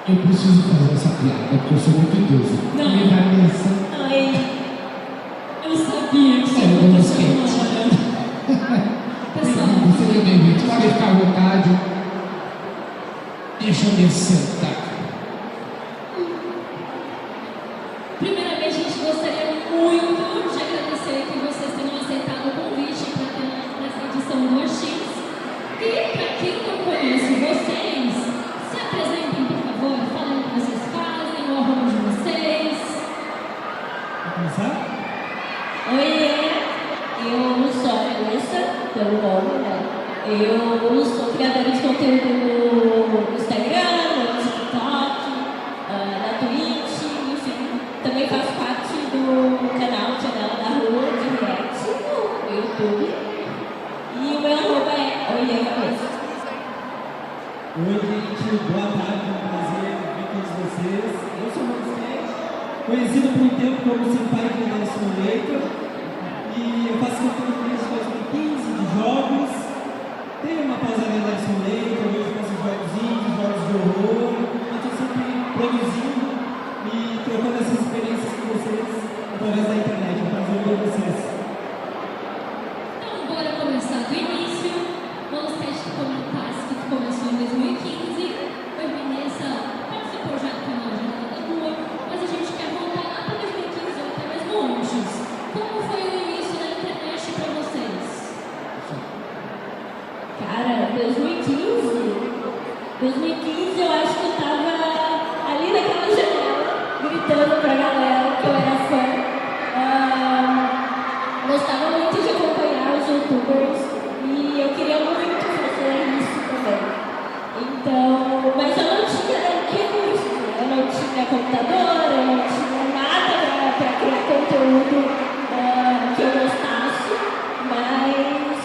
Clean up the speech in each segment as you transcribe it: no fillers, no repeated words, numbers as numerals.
Eu preciso fazer essa piada, porque eu sou muito idoso. Não. Me vai nessa. Ai, eu sabia que isso ia Olha, acontecer vamos uma hora. Pessoal, Seja bem-vindo. Pode ficar à vontade. Deixa eu me sentar. primeiramente a gente gostaria muito de agradecer que vocês tenham aceitado o convite para ter nessa edição do OX. E para quem não conhece vocês, se apresentem, por favor, falem o que vocês fazem, o arroba de vocês. Vamos começar? Oiê, eu sou a Melissa, pelo nome, né? Eu sou criadora de conteúdo no Instagram, no TikTok, na Twitch, enfim. Também faço parte do canal Janela da Rua de React no YouTube. E o meu arroba é Oiê Cabeça. Oi, gente, boa tarde, é um prazer ver todos vocês. Eu sou o Moisés, conhecido por um tempo como Senpai de Real Simulator, e eu faço conteúdo desde 2015 de jogos. Tenho uma pausa em Real Simulator, hoje faço jogos indie, jogos de horror, eu estou sempre produzindo e trocando essas experiências com vocês através da internet. É um prazer ver vocês. Então, bora começar do início. Vamos testar comentários que começou em 2015. Eu e Vanessa participou já do canal Janela da Rua, mas a gente quer voltar lá para 2015 ou até mesmo antes. Como foi o início da internet para vocês? Cara, 2015 eu acho que eu tava ali naquela janela, gritando pra galera que eu era fã. Gostava muito de acompanhar os youtubers e eu queria muito fazer isso também. Então, mas eu não tinha recursos, eu não tinha computador, eu não tinha nada para criar conteúdo que eu gostasse, mas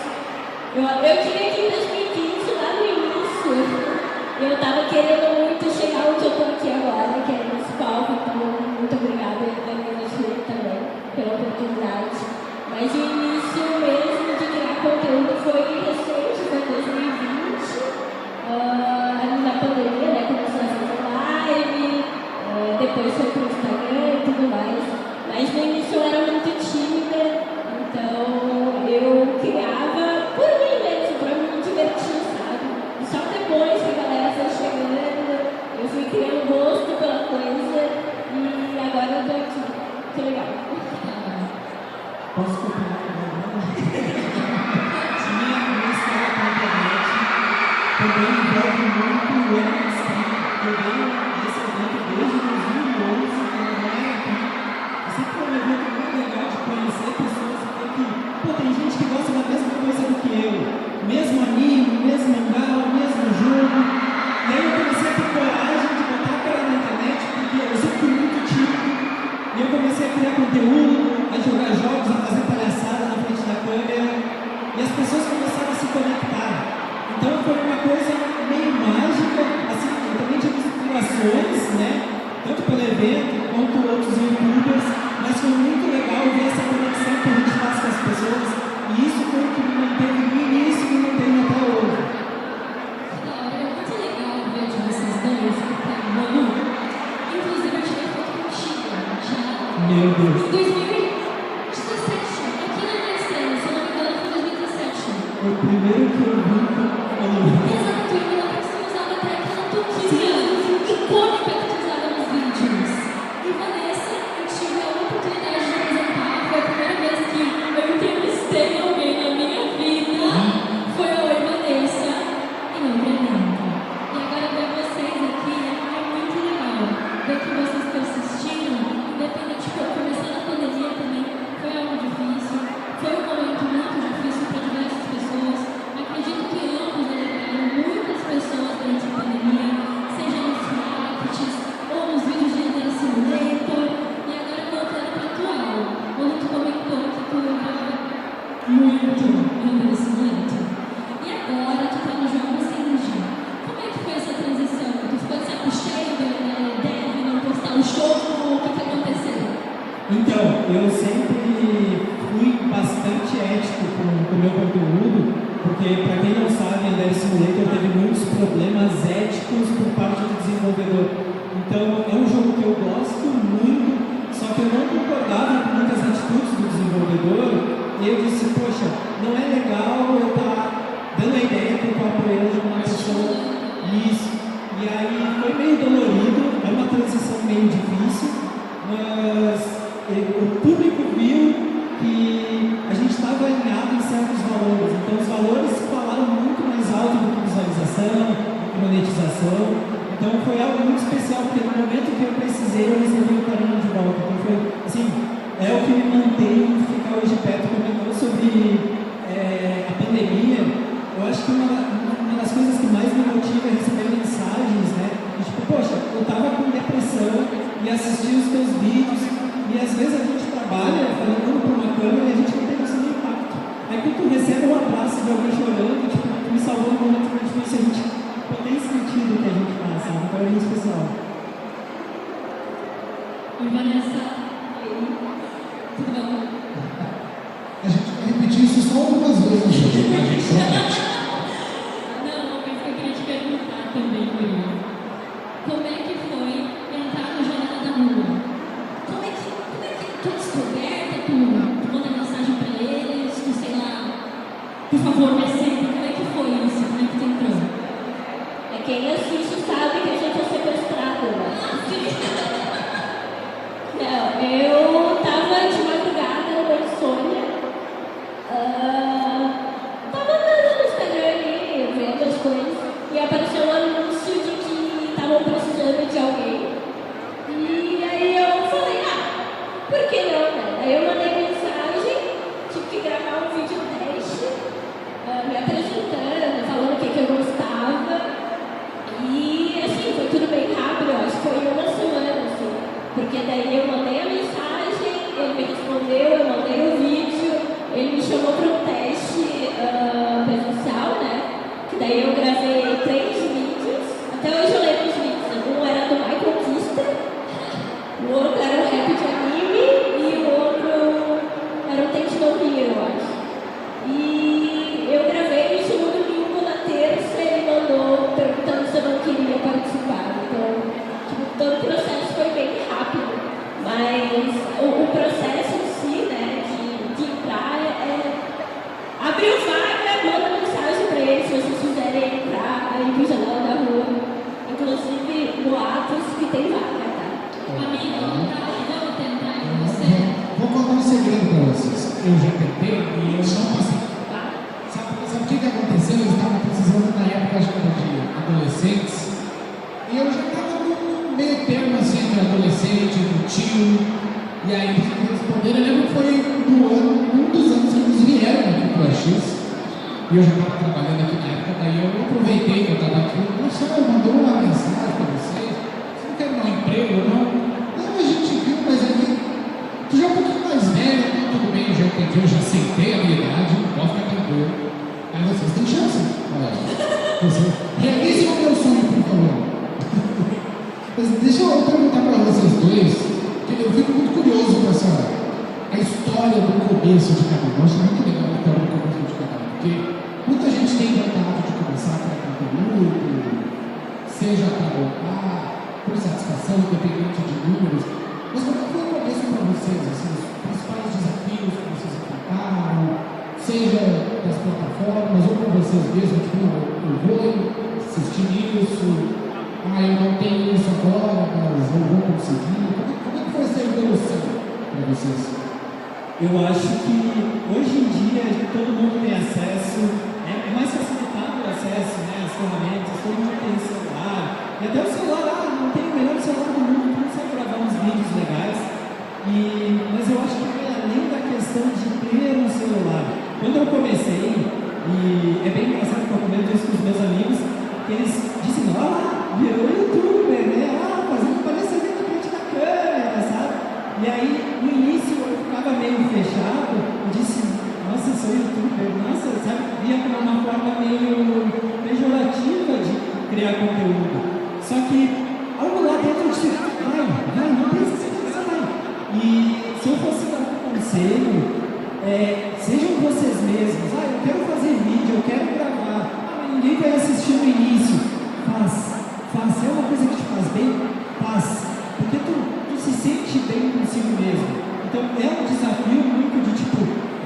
eu queria que em 2015, lá no início, eu tava querendo muito chegar onde eu tô aqui agora, que é nesse palco, então muito obrigada a Netflix também pela oportunidade. Mas o início mesmo de criar conteúdo foi recente, foi em 2020, ali na pandemia, né, começou a fazer live, depois foi pro Instagram e tudo mais. Mas no início eu era muito tímida, então eu criava por mim mesmo, pra me divertir, sabe? E só depois que a galera foi chegando, eu fui criando gosto pela coisa e agora eu tô aqui. Que legal. Posso continuar com a minha história com a internet também envolve muito o NFT. Eu venho desse evento desde 2011, quando não era aqui. E sempre foi um evento muito legal de conhecer pessoas e ver que, pô, tem gente que gosta da mesma coisa do que eu. Mesmo anime, mesmo mangá, mesmo jogo. E aí eu comecei a ter coragem de botar a cara na internet, porque eu sempre fui muito tímido. E eu comecei a criar conteúdo, a jogar jogos, a fazer palhaçada na frente da câmera, e as pessoas começaram a se conectar. Então foi uma coisa meio mágica, assim, eu também tive inspirações, né? Tanto pelo evento quanto outros youtubers, mas foi muito legal ver essa conexão que a gente faz com as pessoas, e isso foi o que me manteve no início e me mantém até hoje. É muito legal ver de vocês dois, porque, Manu, inclusive eu tirei foto contigo, já. Meu Deus. Em 2017, aqui na minha estreia, se eu não me engano, foi 2017. Foi o primeiro que eu vi quando Exato, e eu lembro que você usava até aquela touquinha icônica que tu usava nos vídeos. E Vanessa, eu tive a oportunidade de apresentar, foi a primeira vez que eu entrevistei alguém na minha vida. Foi a Oi Vanessa e não Fernanda. E agora ver vocês aqui é muito legal. Ver que vocês persistiram, independente de começar na pandemia também, foi algo difícil. Foi um momento muito difícil para diversas pessoas. Acredito que ambos alegraram muitas pessoas durante a pandemia, seja nos realities ou nos vídeos de Real Simulator. E agora voltando para o atual, o Luto comentou que tu jogava muito Real Simulator. E agora tu tá no jogo indie. Como é que foi essa transição? Tu ficou de saco cheio, deve não postar o jogo? O que aconteceu? Então, eu sempre fui bastante ético com o meu conteúdo, porque, para quem não sabe, a Real Simulator teve muitos problemas éticos por parte do desenvolvedor. Então, é um jogo que eu gosto muito, só que eu não concordava com muitas atitudes do desenvolvedor. E eu disse, poxa, não é legal eu estar dando a ideia que eu estou apoiando uma pessoa. Isso. E aí foi meio dolorido, é uma transição meio difícil, mas o público viu que a gente estava alinhado em certos valores. Então, os valores falaram muito mais alto do que visualização, do que monetização. Então, foi algo muito especial, porque no momento que eu precisei, eu recebi o carinho de volta. Então, foi, assim, é o que me mantém ficar hoje perto, comentando sobre a pandemia. Eu acho que uma das coisas que mais me motiva é receber mensagens, né? E, tipo, poxa, eu estava com depressão e assisti os teus vídeos, e às vezes a gente trabalha falando para uma câmera e a gente não tem noção do impacto. Aí quando tu recebe um abraço de alguém chorando, tipo, me salvou no momento muito difícil, a gente tem sentido o que a gente faz, sabe? Então é muito especial. E Vanessa, tudo bom? A gente vai repetir isso só algumas vezes hoje, a gente promete. Não, uma coisa que eu queria te perguntar também, Murilo. Como é que foi entrar no Jornada da Lua? Como é que tu descoberta, tu manda mensagem pra eles, tu sei lá, por favor, me aceita, como é que foi isso? Como é que tu entrou? Quem assiste sabe que a gente é sequestrado, né? Não, eu tava de madrugada no Insônia. Tava andando no Instagram ali, vendo as coisas, e apareceu um anúncio de que estavam precisando de alguém. E aí eu falei, por que não, né? Aí eu mandei mensagem, tive que gravar um vídeo teste, me apresentando, falando o que eu gostava. E assim, foi tudo bem rápido, eu acho que foi uma semana, assim, porque daí eu mandei a mensagem, ele me respondeu, eu mandei o vídeo, ele me chamou para um teste presencial, né? Que daí eu gravei 3 vídeos, até hoje eu lembro os vídeos, um era do Michael Kister, o outro era um rap de anime e o outro era um Tente No Rio, eu acho. E eu gravei isso no domingo, na terça ele mandou perguntando se eu não queria participar. Então, tipo, todo o processo foi bem rápido, mas o processo em si, né, de entrar abriu vaga, manda mensagem para eles se vocês quiserem entrar aí pro Janela da Rua. Inclusive, no Atos que tem vaga, tá? Amiga, vamos tentar com você? Vou contar um segredo para vocês. Eu já tentei e eu não consegui. Sabe o que aconteceu? Eu estava precisando na época de adolescentes e eu já estava no meio termo assim, entre adolescente, do tio. E aí eles me responderam. Eu lembro que foi um dos anos que eles vieram aqui para o AX e eu já estava trabalhando aqui na época. Daí eu aproveitei que eu estava aqui. Nossa, mandou uma mensagem para você. Você não quer dar um emprego ou não? Não, a gente viu, mas aqui tu já é um pouquinho mais velho, então tudo bem, eu já entendi, eu já aceitei a minha idade, pode ficar tranquilo. Aí vocês têm chance. Realize o meu sonho, por favor. Mas deixa eu perguntar para vocês dois, que eu fico muito curioso com a história do começo de cada um. Eu acho muito legal a história do começo de cada um, porque muita gente tem vontade de começar a criar conteúdo, seja para roubar, por satisfação, independente de números. Mas como é que foi o começo para vocês? Assim, os principais desafios que vocês enfrentaram, seja das plataformas ou para vocês mesmos, tipo, eu vou assistir isso, eu não tenho isso agora, mas eu vou conseguir. Como é que foi essa evolução para vocês? Eu acho que hoje em dia todo mundo tem acesso, é mais facilitado o acesso, né, às ferramentas, todo mundo tem celular, e até o celular, não tem o melhor celular do mundo, não consegue gravar uns vídeos legais, mas eu acho que vai além da questão de ter um celular. Quando eu comecei, e é bem engraçado que eu comento isso com os meus amigos, que eles dizem, virou youtuber, né, fazendo parecer na frente da câmera, sabe? E aí, no início, eu ficava meio fechado, eu disse, nossa, sou youtuber, nossa, sabe? Via como uma forma meio pejorativa de criar conteúdo. Só que, algo lá dentro eu disse, vai, não pensa assim, vai. E se eu fosse dar um conselho, sejam vocês mesmos. Eu quero fazer vídeo, eu quero gravar. Mas ninguém vai assistir no início. Faz. É uma coisa que te faz bem, faz. paz, porque tu se sente bem consigo mesmo. Então é um desafio muito de tipo,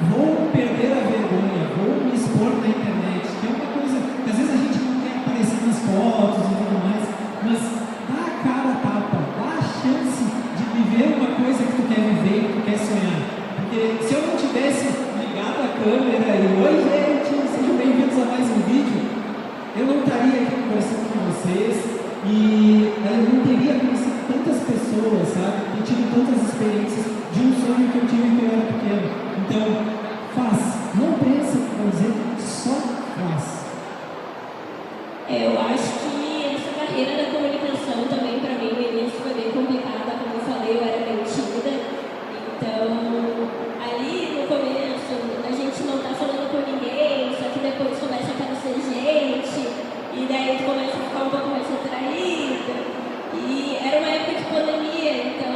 vou perder a vergonha, vou me expor na internet, que é uma coisa que às vezes a gente não quer aparecer nas fotos e tudo mais, mas dá a cara a tapa, dá a chance de viver uma coisa que tu quer viver, que tu quer sonhar. Porque se eu não tivesse ligado a câmera e oi gente, sejam bem-vindos a mais um vídeo, eu não estaria aqui conversando com vocês e eu não teria conhecido tantas pessoas, sabe? E tido tantas experiências de um sonho que eu tive quando eu era pequeno. Então, faz. Não pensa em fazer, só faz. Eu acho que essa barreira da comunicação também, para mim, no início foi bem complicada. Como eu falei, eu era bem tímida. Então, ali no começo, a gente não tá falando com ninguém, só que depois começa a aparecer gente, e daí tu começa a ficar um pouco mais retraída. E era uma época de pandemia, então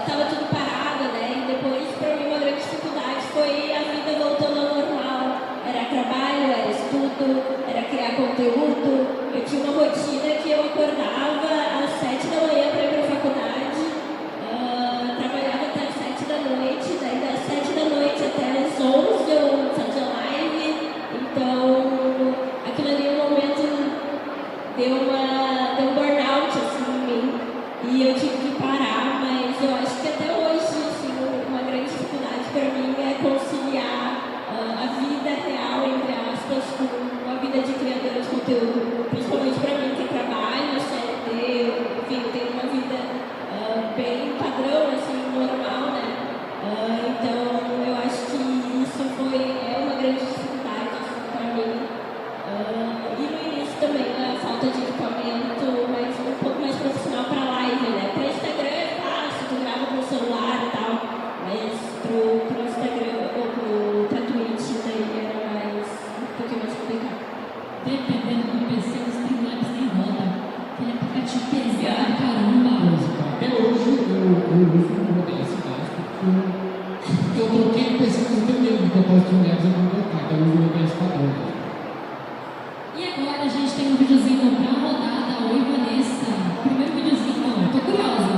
tava tudo parado, né? E depois, para mim, uma grande dificuldade foi a vida voltando ao normal. Era trabalho, era estudo, era criar conteúdo. Eu tinha uma rotina que eu acordava às 7 da manhã para ir para a faculdade. Trabalhava até às 7 da noite, daí das 7 da noite até às 11 eu fazia live, então aquilo ali um momento deu um burnout assim em mim e eu tive que parar, mas eu acho que até hoje assim, uma grande dificuldade para mim é conciliar a vida real, entre aspas, com a vida de criadora de conteúdo, principalmente para mim que trabalho, CLT, enfim, tenho uma vida bem padrão, assim, normal, né? Então, eu acho que isso é uma grande dificuldade assim, para mim. E no início também, a falta de equipamento, mas um pouco mais profissional para live, né? Para Instagram é fácil, tu grava com o celular e tal, mas pro Instagram ou pra Twitch daí era um pouquinho mais complicado. Dependendo do PC, você tem lives nem roda. Aquele aplicativo pesado, caramba. Até hoje eu uso um OBS básico porque eu troquei o PC com o teu mesmo, que eu posso ter um apps e não botar, então eu uso o OBS padrão. E agora a gente tem um videozinho pra rodada. Oi, Vanessa. Primeiro videozinho, tô curiosa.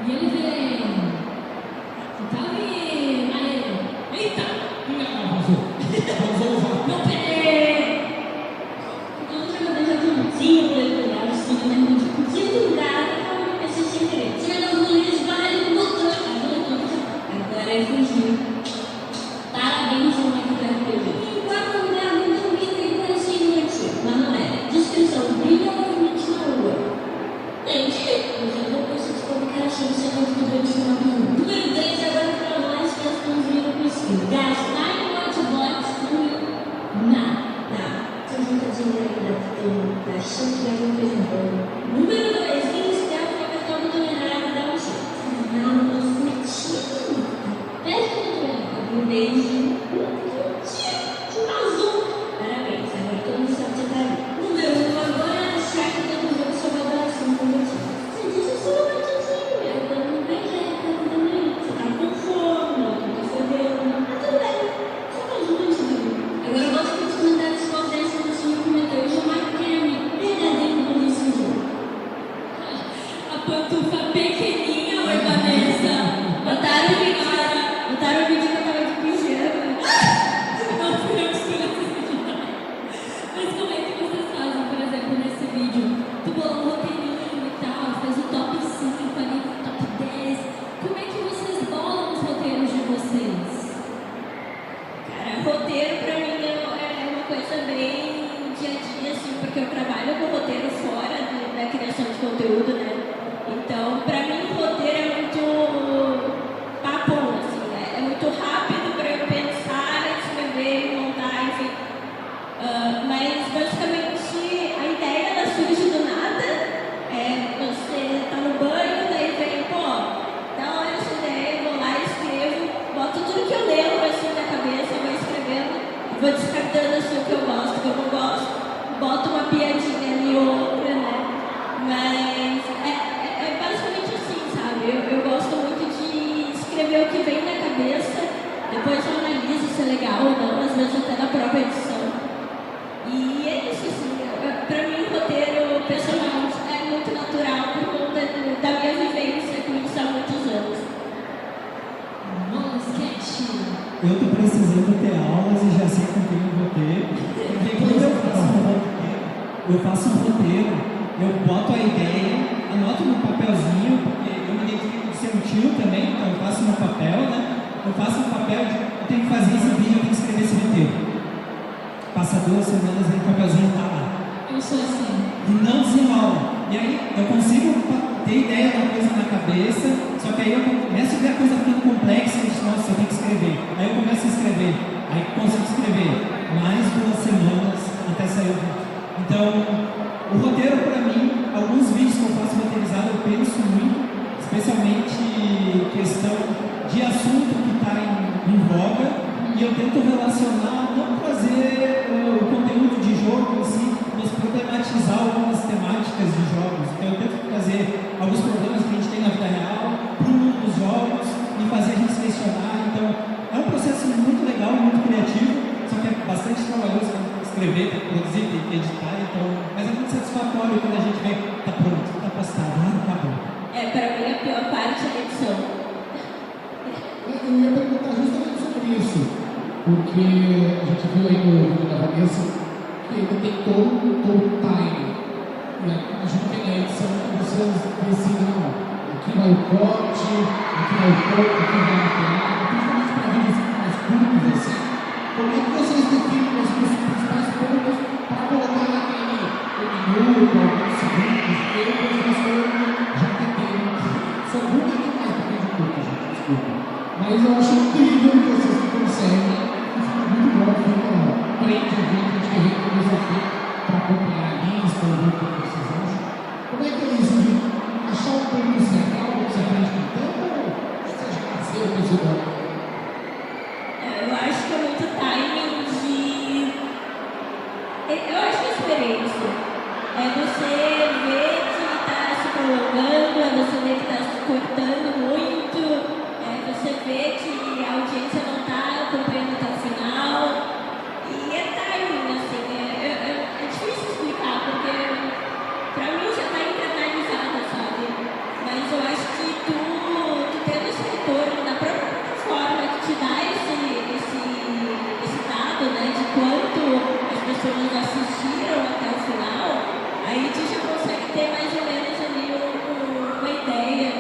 E ele vem. Tá ali, maneiro. Eita! Não peguei! Todo jogador já tem um tiro pra ele pegar o sonho, né? Tipo, tiro do gato, esse sem querer. Tira das mulheres, para ele botar. Agora é fugir. Parabéns, moleque da RPG. Enquanto o lugar muito bonito e parecia infantil, mas não é. Descrição: brilha movimento na rua. Gente, eu já vou conseguir colocar a chance de ser durante uma minuto. Número 3, agora para nós que estamos vindo com isso. Gastar em Watchbox. Não. Você junta dinheiro da chance de alguma coisa boa. Número 2, inicial foi a questão do tolerado da chance. Não, não sentido. Pede o tolerado. Um beijo. Azul. Parabéns, agora todo mundo sabe que tá ali. Número 1, agora achar que todo jogo só vai dar ação positiva. Você disse só um batidinho, eu dando bem reto também. Você tá com fome, não tá fodendo. Mas tudo bem. Só mais um batidinho. Agora eu gosto que os comentários qual dessa no seu comentário. Eu já marquei a minha verdadeira polícia de jogo. A pantufa pequenininha, oi, Vanessa. Botaram o vídeo que eu tava de pijama. Não fui eu que escolhi esse vídeo. Mas como é que vocês fazem, por exemplo, nesse vídeo? Tu bolou um roteirinho e tal, fez o top 5 ali, top 10. Como é que vocês bolam os roteiros de vocês? Cara, roteiro pra mim é uma coisa bem dia a dia, assim, porque eu trabalho com roteiro fora da criação de conteúdo, né? Então, pra mim, o roteiro é muito papum, assim, né? É muito rápido pra eu pensar, escrever, montar, enfim. Mas, basicamente, a ideia ela surge do nada. Você tá no banho, daí vem, pô, da hora essa ideia, vou lá, escrevo, boto tudo que eu lembro, assim, na cabeça, vou escrevendo, vou descartando, assim, o que eu gosto, o que eu não gosto, boto uma piadinha ali ou outra, né? Mas é basicamente assim, sabe? Eu gosto muito de escrever o que vem na cabeça, depois eu analiso se é legal ou não, às vezes até na própria edição. E é isso, assim, pra mim, roteiro pessoal Eu estou precisando ter aulas e já sei com quem eu vou ter. Porque quando eu faço um roteiro, eu boto a ideia, anoto no papelzinho, porque eu me identifico de ser um tio também, então eu faço no papel, né? Eu faço no papel de eu tenho que fazer esse vídeo, eu tenho que escrever esse roteiro. Passa 2 semanas, vem o papelzinho tá lá. Eu sou assim. E não desenrola. E aí eu consigo ter ideia da coisa na cabeça, só que aí eu começo a ver a coisa ficando complexa e nossa, eu tenho que escrever. Aí eu começo a escrever, aí consigo escrever mais 2 semanas até sair o vídeo. Então, o roteiro para mim, alguns vídeos que eu faço roteirizado, eu penso muito, especialmente questão de assunto que está em voga, e eu tento relacionar, não fazer o conteúdo de jogo assim, mas problematizar algumas temáticas de jogos. Então eu tento trazer alguns problemas que a gente tem na vida real para o mundo dos jogos e fazer a gente se questionar. Então é um processo muito legal, muito criativo, só que é bastante trabalhoso escrever, tem que produzir, tem que editar, então, mas é muito satisfatório quando a gente vê, tá pronto, tá postado, acabou. Para mim a pior parte é a edição. Eu ia perguntar justamente sobre isso, porque a gente viu aí no vídeo da Vanessa que ainda tem todo o time. E imagino que na edição que vocês decidem, não, aqui vai o corte, aqui vai o corte, aqui vai a piada, principalmente para vídeos mais curtos assim. Como é que vocês definem os principais pontos para colocar naquele minuto, alguns segundos, porque eu já tentei, sou muito demais para vídeo curto, gente, desculpa. Mas eu acho incrível que vocês conseguem, e fica muito bom, prende a gente quer ver como isso aqui para acompanhar a lista, ver o que vocês acham. Como é que é isso de achar um ponto certo, algo que você aprende com o tempo, ou você já nasceu com esse dom? Eu acho que é muito timing de. Eu acho que é experiência. É você ver que está se prolongando, é você ver que está se cortando muito, é você ver que a audiência não está acompanhando até o final. E é timing, assim, é difícil explicar, porque pra mim já está internalizado, sabe? Mas eu acho que tu tendo esse retorno da própria plataforma que te dá esse dado, né, de quanto as pessoas assistiram até o final, aí tu já consegue ter mais ou menos ali uma ideia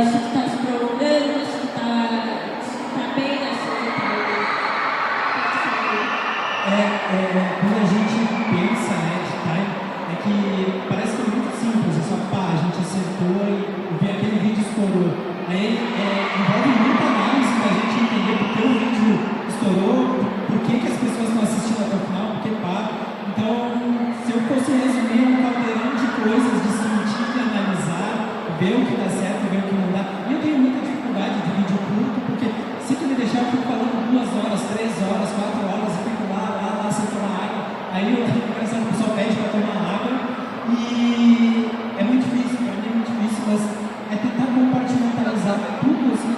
se tu tá se prolongando, se tu tá bem nessa Quando a gente pensa, né, de time, é que parece que é muito simples, é só pá, a gente acertou e vê aquele vídeo estourou. Aí envolve muita análise para a gente entender por que o vídeo estourou, por que as pessoas estão assistindo até o final, por que pá. Então, se eu fosse resumir um caldeirão de coisas, de sentir, de analisar, ver o que dá certo, ver o que não dá. E eu tenho muita dificuldade de vídeo curto, porque se tu me deixar, eu fico falando 2 horas, 3 horas, 4 horas, e fico lá, sem tomar água. Aí o pessoal pede para tomar água. E é muito difícil, para mim é muito difícil, mas é tentar compartimentalizar tudo assim,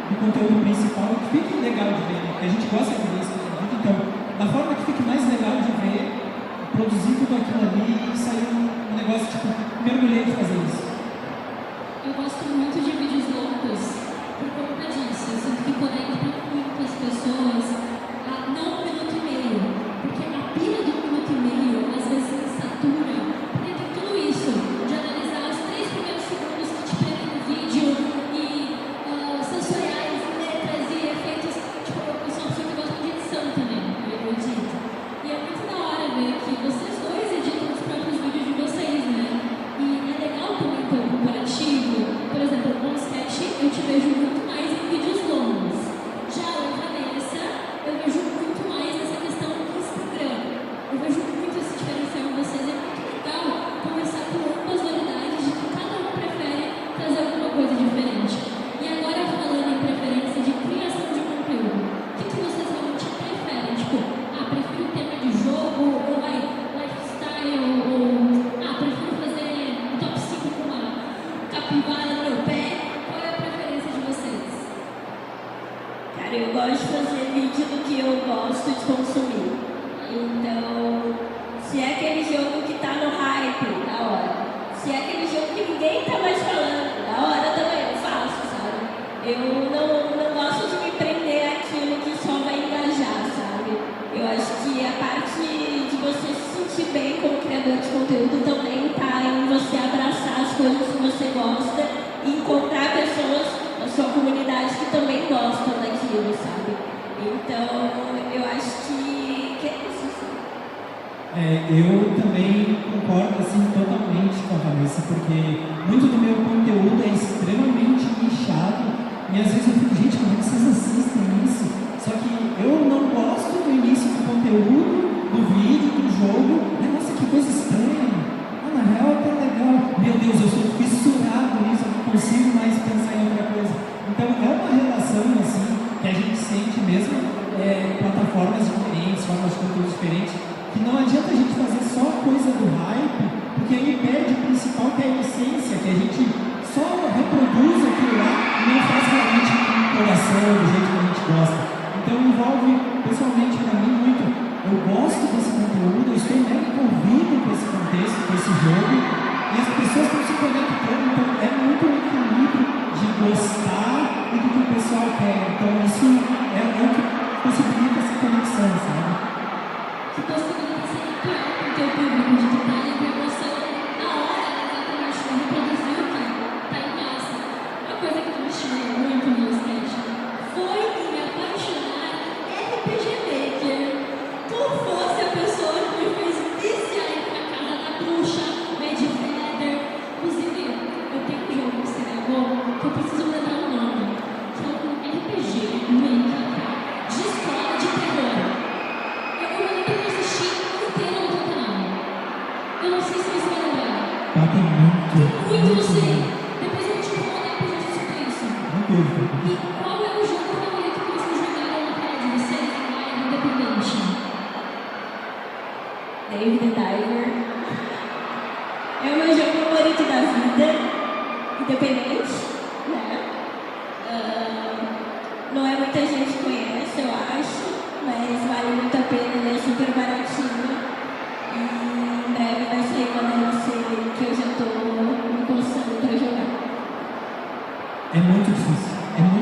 do conteúdo principal, que fique legal de ver, né? Porque a gente gosta de ver isso no vídeo. Então, da forma que fique mais legal de ver, produzir tudo aquilo ali e sair um negócio tipo, mergulhei de fazer isso. Eu gosto muito de vídeos longos por conta disso. Eu sinto que conecta muito as pessoas a não 1 minuto e meio. Porque a pilha do 1 minuto e meio às vezes satura. Porque tem tudo isso de analisar os 3 primeiros segundos que te prendem no vídeo e sensoriais, letras e efeitos. Tipo, eu sou uma pessoa que gosta de edição também. Eu edito. E é muito da hora ver que vocês dois editam os próprios vídeos de vocês, né? E é legal também ter um comparativo. Por exemplo, com o sketch eu te vejo muito mais em vídeos longos. Já o Vanessa, eu vejo muito mais nessa questão do Instagram. Eu vejo muito esse diferencial em vocês. É muito legal conversar com ambas variedades de que cada um prefere trazer alguma coisa diferente. E agora falando em preferência de criação de conteúdo, o que vocês realmente preferem? Tipo, prefiro tema de jogo, ou lifestyle, ou prefiro fazer um top 5 com uma capivara no meu pé. Qual é a preferência de vocês? Cara, eu gosto de fazer vídeo do que eu gosto de consumir. Então, se é aquele jogo que tá no hype, da hora. Se é aquele jogo que ninguém tá mais falando, da hora também eu faço, sabe? Eu não gosto de me prender àquilo que conteúdo também está em você abraçar as coisas que você gosta e encontrar pessoas na sua comunidade que também gostam daquilo, sabe? Então, eu acho que é isso. Eu também concordo assim, totalmente com a Vanessa, porque muito do meu conteúdo é extremamente nichado e às vezes eu fico, gente, como é que vocês assistem isso? Só que eu não gosto do início do conteúdo, do vídeo, do jogo. Nossa, que coisa estranha. Na real é tão legal. Meu Deus, eu sou fissurado nisso, eu não consigo mais pensar em outra coisa. Então é uma relação assim que a gente sente mesmo, plataformas diferentes, formas de conteúdo diferentes, que não adianta a gente fazer só coisa do hype, porque aí perde o principal, que é a essência, que a gente só reproduz aquilo lá e não faz realmente com o coração, do jeito que a gente gosta. Então envolve, pessoalmente para mim, muito. Eu gosto desse conteúdo, eu estou mega envolvido com esse contexto, com esse jogo, e as pessoas estão se conectando, então é muito um equilíbrio de gostar e do que o pessoal quer. Então isso é o que possibilita essa conexão, sabe? Que possibilita ser natural com o teu público, de tu estar em promoção na hora, exatamente, de reproduzir o que está em massa. Uma coisa que me estimulou muito no sketch foi me apaixonar em RPG Maker. Tu fosse a pessoa que me fez viciar em a casa da bruxa, Mad Feather. Inclusive, eu tenho um jogo que será bom, que eu preciso lembrar o nome, que é um RPG Maker de escola de terror. Eu lembro que eu assisti inteiro no teu canal. Eu não sei se você vai lembrar. Tem muito. Muito, não sei. Depois eu te conto, depois eu te explico isso. E qual é o jogo favorito que vocês jogaram na cara de vocês? Independente. Dave the Diver. É o meu jogo favorito da vida, independente, né? Não é muita gente que conhece, eu acho, mas vale muito a pena, ele é super baratinho. E em breve vai sair uma DLC que eu já estou me coçando para jogar. É muito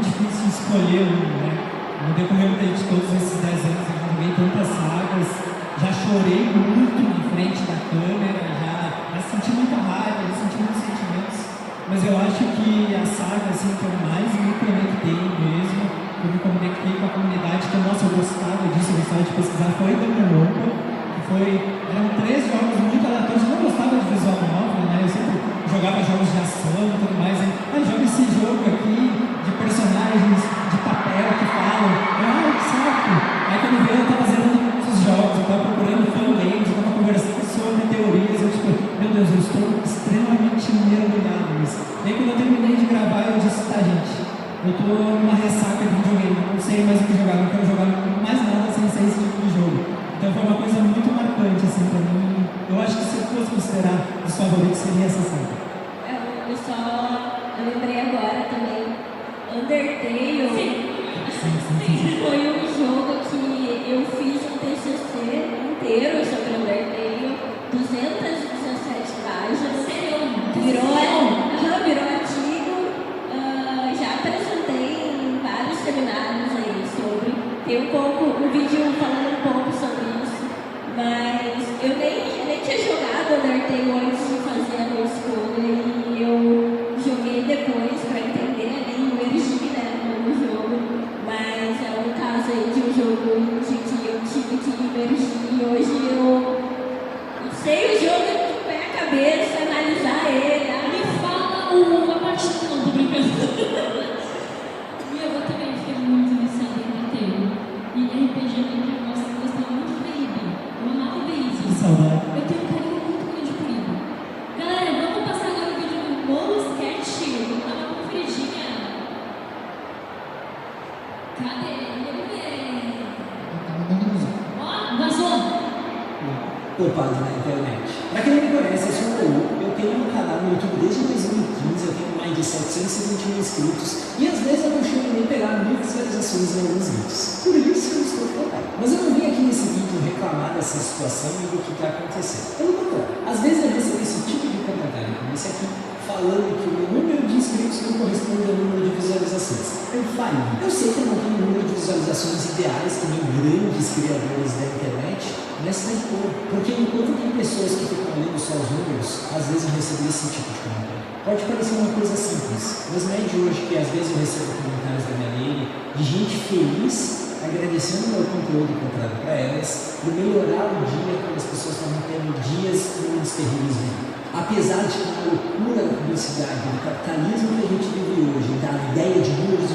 difícil escolher um, né? No decorrer de todos esses 10 anos, eu já joguei tantas sagas, já chorei muito na frente da câmera, já senti muita raiva, já senti muitos sentimentos, mas eu acho que a saga assim, que eu mais me conectei mesmo, eu me conectei com a comunidade, que nossa, eu gostava disso, eu gostava de pesquisar, foi Danganronpa, eram 3 jogos muito aleatórios, eu não gostava de visual novel, né? Eu sempre jogava jogos de ação e tudo mais, joga esse jogo aqui, de personagens, de papel que falam, que saco! Aí quando veio eu estava zerando muitos jogos, eu estava procurando fangames, eu estava conversando sobre teorias, eu tipo, meu Deus, eu estou extremamente mergulhado nisso. E aí quando eu terminei de gravar, eu disse, tá gente, eu estou numa ressaca de videogame, não sei mais o que jogar, não quero jogar mais nada sem ser esse tipo de jogo. Então foi uma coisa muito marcante assim pra mim. Eu acho que se eu fosse considerar os favoritos, seria essa saga. Eu lembrei agora também, Undertale. Sim. Foi um jogo que eu fiz um TCC inteiro sobre Undertale, 217 páginas. Virou artigo, já apresentei em vários seminários aí sobre. Tem um vídeo falando um pouco sobre isso, mas eu nem tinha jogado Undertale antes de fazer a minha escolha e eu joguei depois para entender ali, imergir, né, no jogo, mas é um caso aí de um jogo de que eu tive que imergir e hoje eu sei o jogo de pé a cabeça, analisar ele. Me fala uma partida, não, tô brincando. Eu também fiquei muito viciada em Undertale. E RPG Maker, nossa, eu gostava muito de Baby. Eu amava Baby. Que saudade. Eu tenho um carinho muito grande por ele. Galera, vamos passar agora o vídeo do bolo sketch. Vamos dar uma conferidinha. Cadê ele? Ó, vazou. Topado na internet. Pra quem não me conhece, eu sou o Raul. Eu tenho um canal no YouTube desde 2015, eu tenho mais de 720 mil inscritos e às vezes eu não chego nem pegar 1000 visualizações em alguns vídeos. Por isso eu estou falando. Mas eu não vim aqui nesse vídeo reclamar dessa situação e do que está acontecendo. Pelo contrário, às vezes eu recebo esse tipo de comentário como esse aqui, falando que o meu número de inscritos não corresponde ao número de visualizações. Eu falho. Eu sei que eu não tenho um número de visualizações ideais que nem grandes criadores da internet, nessa cor. Porque enquanto tem pessoas que ficam lendo só os números, às vezes eu recebo esse tipo de comentário. Pode parecer uma coisa simples, mas não é de hoje que às vezes eu recebo comentários da minha lei de gente feliz, agradecendo o meu conteúdo comprado para elas, e melhorar o dia quando as pessoas estão tendo dias muito terríveis mesmo. Apesar de que a loucura da publicidade, do capitalismo que a gente vive hoje, da ideia de números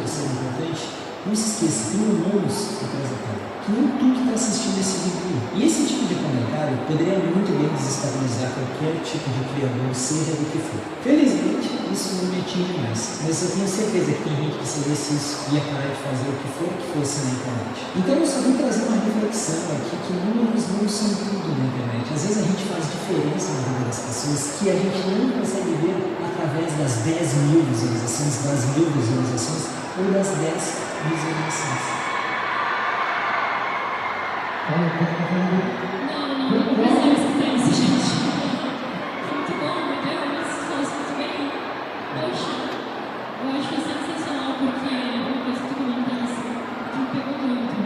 ser importante, não se esqueça, tem humanos atrás da tela, que nem tu que está assistindo esse vídeo. E esse tipo de comentário poderia muito bem desestabilizar qualquer tipo de criador, seja do que for. Felizmente, isso não me atinge mais, mas eu tenho certeza que tem gente que se visse isso ia parar de fazer o que for que fosse na internet. Então eu só vim trazer uma reflexão aqui que números não são tudo na internet. Às vezes a gente faz diferença na vida das pessoas que a gente não consegue ver através das 10.000 visualizações, das 1.000 visualizações ou das 10 visualizações. Não, não precisa escutar isso, gente. Muito bom, meu Deus, faz muito bem. Poxa, eu acho sensacional porque uma coisa que tu comentasse que me pegou muito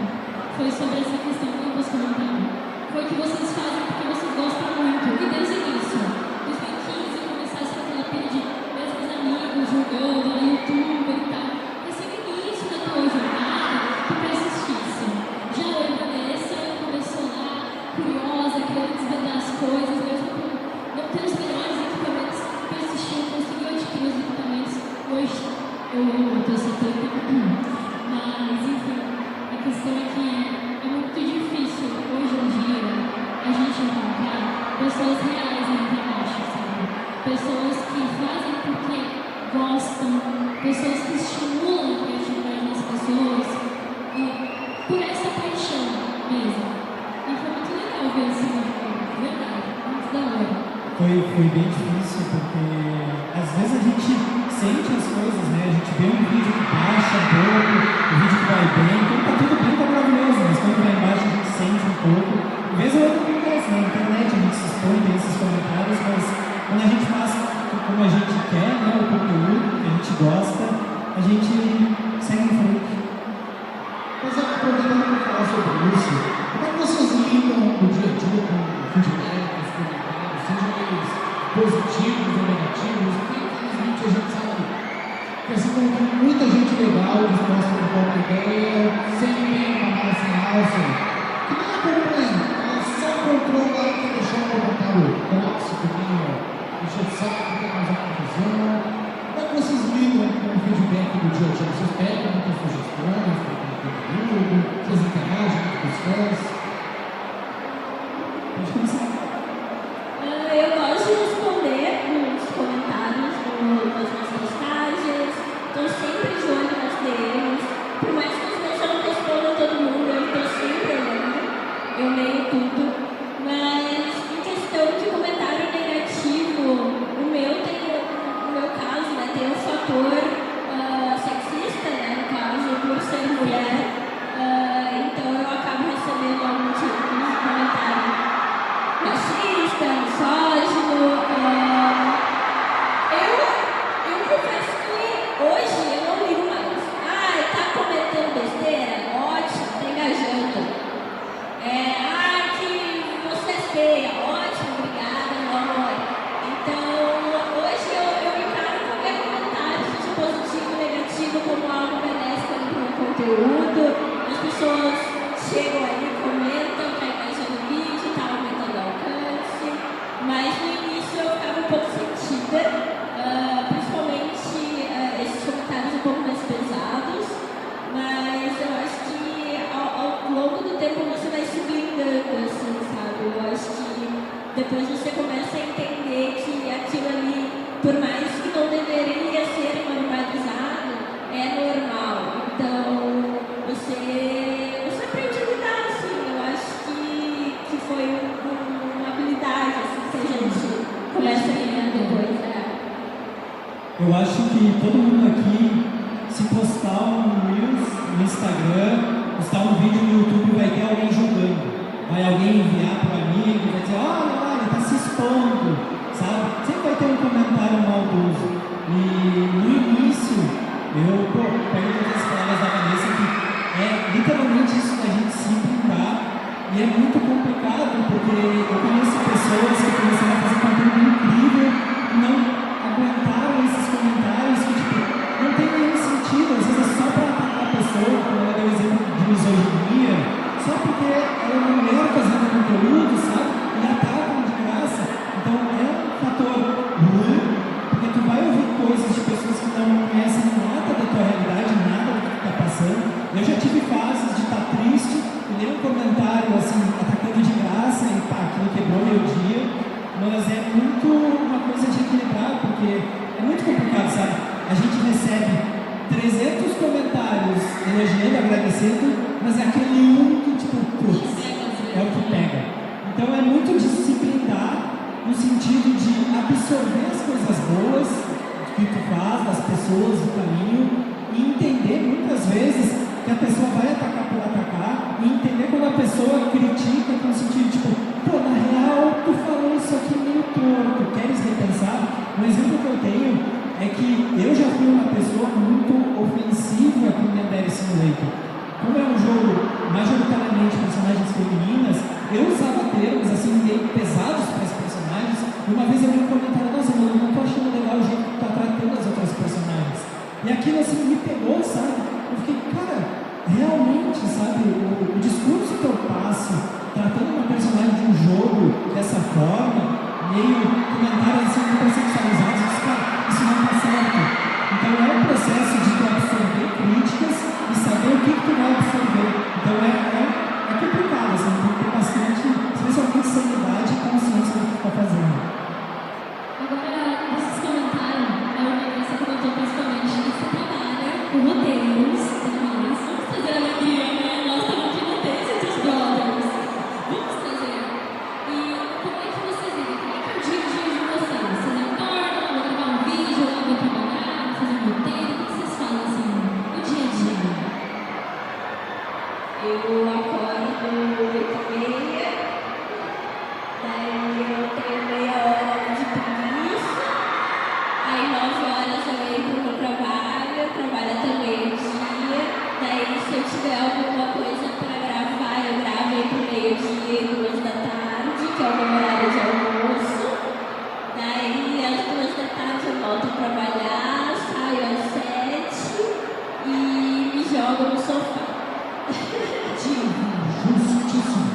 foi sobre essa questão que vocês comentaram. Foi que vocês fazem porque vocês gostam muito. E desde o início, 2015, começasse com aquela pilha de meus amigos jogando no YouTube e tal. Esse é o início da tua jornada que persistisse. Já a Vanessa começou lá, curiosa, querendo desvendar as coisas, mesmo com não ter os melhores equipamentos, persistiu, conseguiu adquirir os equipamentos. Hoje eu amo o teu setup, mas enfim, a questão é que é muito difícil hoje em dia a gente encontrar pessoas reais na internet, sabe? Pessoas que fazem porque gostam, pessoas que estimulam a criatividade das pessoas por essa paixão mesmo. E foi muito legal ver esse vídeo, verdade, muito da hora. Foi bem difícil porque às vezes a gente sente as coisas, né? A gente vê um vídeo que baixa um pouco, o vídeo que vai bem, então tá tudo bem, tá maravilhoso, mas quando vai embaixo a gente sente um pouco. Às vezes eu acontece, na internet a gente se expõe, tem esses comentários, mas quando a gente faz como a gente quer, né? O conteúdo que a gente gosta, a gente segue em frente. Mas aproveitando para falar sobre isso, como é que vocês lidam no dia a dia com feedbacks, comentários, sejam eles positivos ou negativos? Infelizmente a gente sabe que assim como tem muita gente legal disposta a qualquer ideia, sem ninguém falar assim, alça, que nem acompanha, ela só comprou lá que deixou um comentário tóxico, encher o saco, quer causar confusão. Como é que vocês lidam com o feedback do dia a dia? Vocês pegam muitas sugestões, vocês interagem com os fãs? Pode começar. Eu gosto de responder nos comentários, nas minhas postagens, estou sempre de olho nas DMs. Por mais que os meus eu não respondam todo mundo, eu estou sempre olhando, eu leio tudo. Mas em questão de comentário negativo, o meu caso, né, tem um fator sexista, né, no caso, por ser mulher. Então eu acabo recebendo algum tipo de comentário machista, misógino. Eu confesso que hoje eu não ligo mais. Tá cometendo besteira? Ótimo, tá engajando. Que você é feia? Ótimo, obrigada, meu amor. Então hoje eu encaro qualquer comentário, seja positivo ou negativo, como algo benéfico para o meu conteúdo. As pessoas chegam ali, comentam, tá engajando o vídeo, tá aumentando o alcance, mas no início eu ficava um pouco sentida, principalmente esses comentários um pouco mais pesados, mas eu acho que ao longo do tempo você vai se blindando, assim, sabe? Eu acho que depois você começa a entender que aquilo ali, por mais que não deveria ser normalizado, é normal. Então, você aprende a lidar, assim. Eu acho que foi uma habilidade, assim, que a gente começa a ganhar depois, né? Eu acho que todo mundo aqui, se postar um Reels no Instagram, postar um vídeo no YouTube, vai ter alguém jogando. Vai alguém enviar para o amigo, vai dizer, olha, ele está se expondo, sabe? Sempre vai ter um comentário maldoso. E no início, eu pego todas as palavras da Vanessa que é literalmente isso da gente se brincar, e é muito complicado. recebe 300 comentários elogiando, agradecendo, mas é aquele um que, tipo, putz, é o que pega. Então é muito de se blindar no sentido de absorver as coisas boas que tu faz, das pessoas, do caminho, e entender muitas vezes que a pessoa vai atacar por atacar, e entender quando a pessoa critica com o sentido tipo, pô, na real, tu falou isso aqui meio torto, queres repensar? Um exemplo que eu tenho é que eu já fui uma pessoa muito ofensiva com o Yandere Simulator. Como é um jogo majoritariamente personagens femininas, eu usava termos assim meio pesados para os personagens. E uma vez eu vi um comentário, nossa, eu não tô achando legal o jeito que tu tá tratando as outras personagens. E aquilo assim me pegou, sabe? Eu fiquei, cara, realmente, sabe, o discurso que eu passo tratando uma personagem de um jogo dessa forma, meio comentários assim hipersexualizados, eu disse, cara, isso não tá certo. Então é um processo de tu absorver críticas e saber o que tu vai absorver. Então é complicado, assim, tem que ter bastante, especialmente sanidade e consciência do que tu tá fazendo. Agora, vocês comentaram, você comentou principalmente que você trabalha com roteiros, tudo mais. Vamos trazer alegria, né? Nós estamos aqui no texto entre os brothers. Vamos trazer. E como é que vocês vivem? Como é que é o dia a dia de vocês? Vocês acordam, vão gravar um vídeo, vão trabalhar, vão fazer um roteiro? O que vocês fazem assim no dia a dia? Eu acordo 8h30, daí eu tenho meia hora de preguiça, aí 9h eu entro no trabalho até meio-dia, daí se eu tiver alguma coisa para gravar, eu gravo entre meio-dia e 2h, que é o meu horário de almoço, daí às 2h eu volto a trabalhar, saio às 7h e me jogo no sofá. Justíssimo.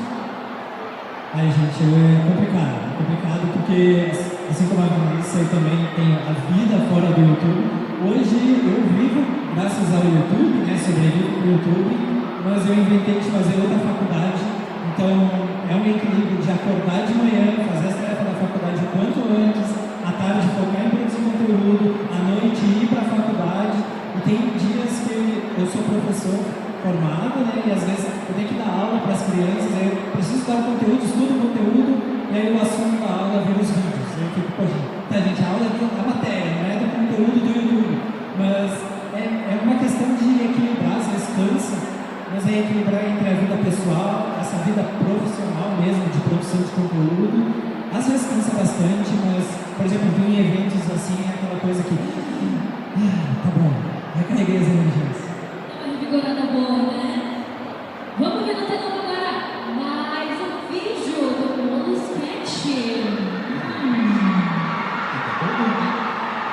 Aí, gente, é complicado porque, assim como a Vanessa também tem a vida fora do YouTube, hoje eu vivo graças ao YouTube, né, sobrevivo pro YouTube, mas eu inventei de fazer outra faculdade, então é um equilíbrio de acordar de manhã, fazer as tarefas da faculdade o quanto antes, à tarde focar em produzir conteúdo, à noite ir para a faculdade, e tem dias que eu sou professor formado, né, e às vezes eu tenho que dar aula para as crianças, eu preciso dar o conteúdo, estudo o conteúdo, e aí o assunto da aula vira os vídeos. Eu fico, poxa, tá, gente, a aula é da matéria, não é do conteúdo do YouTube. Mas é uma questão de equilibrar, às vezes cansa, mas é equilibrar entre a vida pessoal, essa vida profissional mesmo, de produção de conteúdo. Às vezes cansa bastante, mas, por exemplo, vir em eventos assim, é aquela coisa que, tá bom, recarreguei as energias. Figurada boa, né? Vamos ver no telão agora mais um vídeo do Bônus Sketch.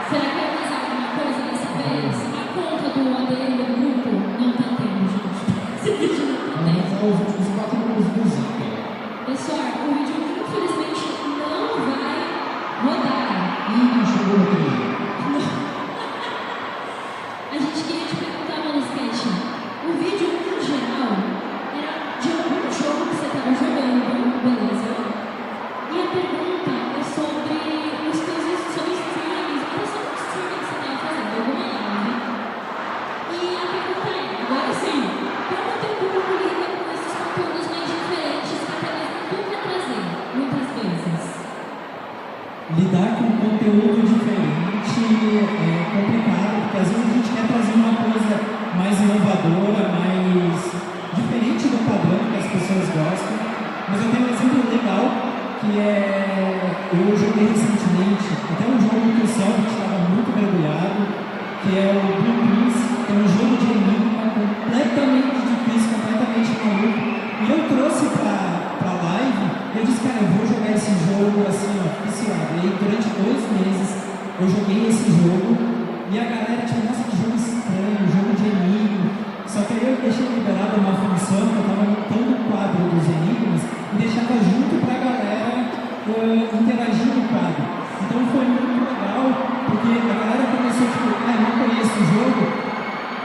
Será que vai mais alguma coisa dessa vez? A conta do ADN do grupo não tá tendo, gente. Esse vídeo não tá tendo. Os últimos 4 minutos do Zika. Pessoal, o vídeo infelizmente não vai rodar. Ih, chegou no 3. A gente queria te perguntar, Bônus Sketch, o vídeo em geral era de algum jogo que você estava jogando, beleza? E a pergunta é sobre os teus streams, era só um streaming que você estava fazendo, alguma live. E a pergunta é, agora sim, como o teu público lida com esses conteúdos mais diferentes que a televisão não quer trazer, muitas vezes? Lidar com conteúdo diferente é complicado, porque às vezes a gente quer trazer uma coisa mais inovadora, mais diferente do padrão que as pessoas gostam. Mas eu tenho um exemplo legal, que eu joguei recentemente, até um jogo que o Selbit estava muito mergulhado, que é o Blue Prince, que é um jogo de enigma completamente difícil, completamente maluco. E eu trouxe pra live, e eu disse, cara, eu vou jogar esse jogo assim, ó, viciado. E aí, durante 2 meses, eu joguei esse jogo, e a galera tinha, nossa, que jogo estranho, jogo de enigma. Só que aí eu deixei liberada uma função, que eu estava montando o quadro dos enigmas, e deixava junto pra galera interagir no quadro. Então foi muito legal, porque a galera começou, tipo, não conheço o jogo.